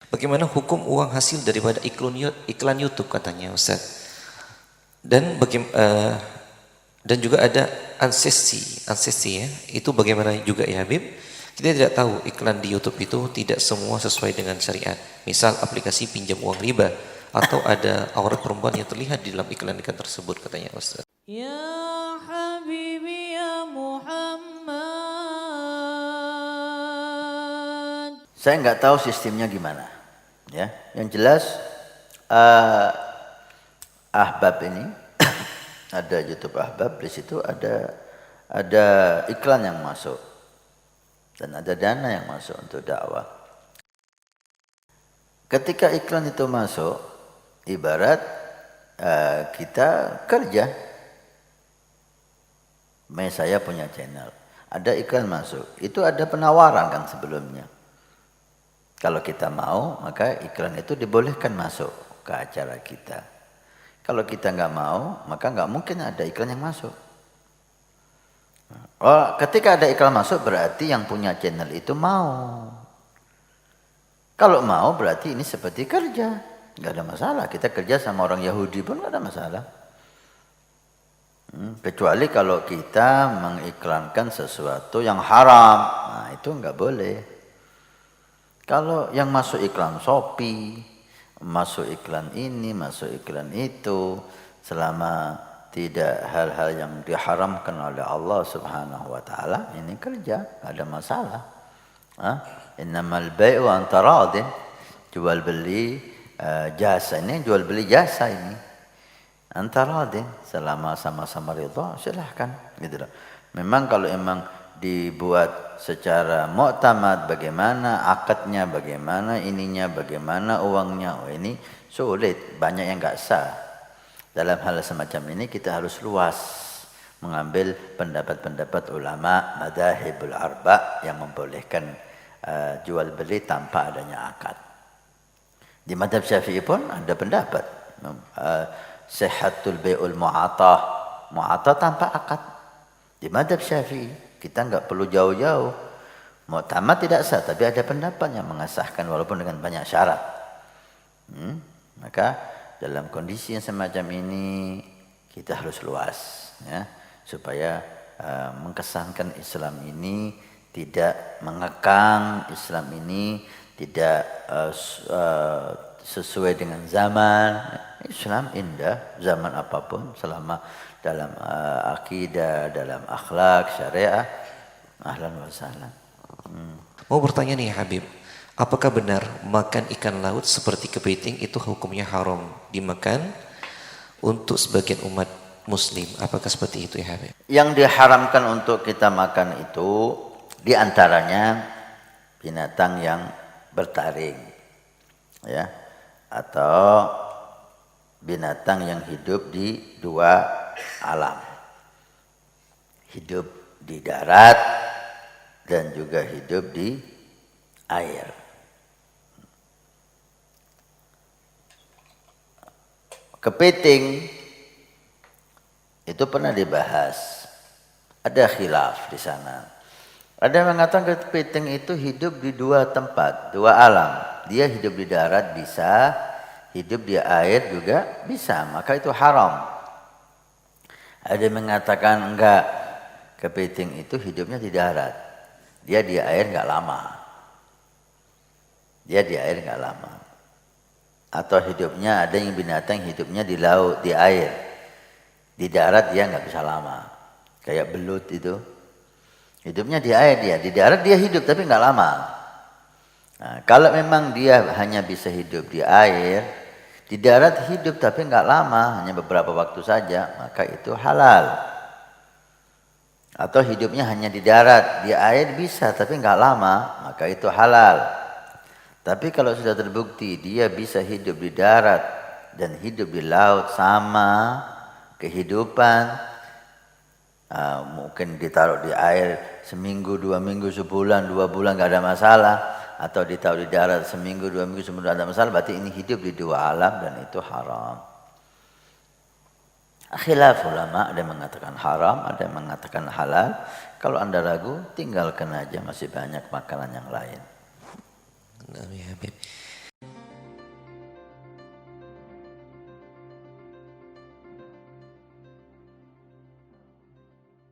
Bagaimana hukum uang hasil daripada iklan YouTube katanya Ustaz? Dan juga ada ancestry ya. Itu bagaimana juga ya Habib? Kita tidak tahu iklan di YouTube itu tidak semua sesuai dengan syariat. Misal aplikasi pinjam uang riba atau ada aurat perempuan yang terlihat di dalam iklan-iklan tersebut katanya Ustaz. Ya Habibi ya Muhammad. Saya nggak tahu sistemnya gimana, ya. Yang jelas Ahbab ini ada YouTube Ahbab, di situ ada iklan yang masuk dan ada dana yang masuk untuk dakwah. Ketika iklan itu masuk, ibarat kita kerja. Saya punya channel, ada iklan masuk, itu ada penawaran kan sebelumnya. Kalau kita mau, maka iklan itu dibolehkan masuk ke acara kita. Kalau kita nggak mau, maka nggak mungkin ada iklan yang masuk. Oh, ketika ada iklan masuk berarti yang punya channel itu mau. Kalau mau berarti ini seperti kerja, nggak ada masalah. Kita kerja sama orang Yahudi pun nggak ada masalah. Kecuali kalau kita mengiklankan sesuatu yang haram, nah itu nggak boleh. Kalau yang masuk iklan Shopee, masuk iklan ini, masuk iklan itu, selama tidak hal-hal yang diharamkan oleh Allah Subhanahu wa taala, ini kerja, enggak ada masalah. Innamal bai'u an taradin, jual beli jasa ini, jual beli jasa ini. Antaradin, selama sama-sama ridha silahkan gitu loh. Memang kalau emang dibuat secara muktamad, bagaimana akadnya, bagaimana ininya, bagaimana uangnya, ini sulit, banyak yang enggak sah. Dalam hal semacam ini kita harus luas mengambil pendapat-pendapat ulama madzhabul arba yang membolehkan jual beli tanpa adanya akad. Di mazhab Syafi'i pun ada pendapat sihhatul bai'ul mu'atah tanpa akad. Di mazhab Syafi'i kita enggak perlu jauh-jauh. Mu'tamad tidak sah, tapi ada pendapat yang mengesahkan walaupun dengan banyak syarat. Maka dalam kondisi yang semacam ini kita harus luas, ya, supaya mengesankan Islam ini tidak mengekang, Islam ini tidak sesuai dengan zaman. Islam indah zaman apapun selama dalam akidah, dalam akhlak, syariah, ahlan wa sahlan. Mau bertanya nih Habib, apakah benar makan ikan laut seperti kepiting itu hukumnya haram dimakan untuk sebagian umat muslim? Apakah seperti itu ya Habib? Yang diharamkan untuk kita makan itu diantaranya binatang yang bertaring, ya, atau binatang yang hidup di dua alam, hidup di darat dan juga hidup di air. Kepiting itu pernah dibahas, ada khilaf di sana. Ada yang mengatakan kepiting itu hidup di dua tempat, dua alam. Dia hidup di darat bisa, hidup di air juga bisa, maka itu haram. Ada yang mengatakan enggak, kepiting itu hidupnya di darat, dia di air enggak lama. Dia di air enggak lama. Atau hidupnya ada yang binatang hidupnya di laut, di air. Di darat dia enggak bisa lama. Kayak belut itu. Hidupnya di air dia, di darat dia hidup tapi enggak lama. Nah, kalau memang dia hanya bisa hidup di air, di darat hidup tapi enggak lama, hanya beberapa waktu saja, maka itu halal. Atau hidupnya hanya di darat, di air bisa tapi enggak lama, maka itu halal. Tapi kalau sudah terbukti dia bisa hidup di darat dan hidup di laut sama kehidupan, mungkin ditaruh di air seminggu, 2 minggu, sebulan, 2 bulan enggak ada masalah. Atau ditaruh di darat seminggu, 2 minggu, sebulan ada masalah, berarti ini hidup di dua alam dan itu haram. Khilaf ulama, ada yang mengatakan haram, ada yang mengatakan halal. Kalau Anda ragu, tinggalkan aja, masih banyak makanan yang lain. Nah, ya Habib.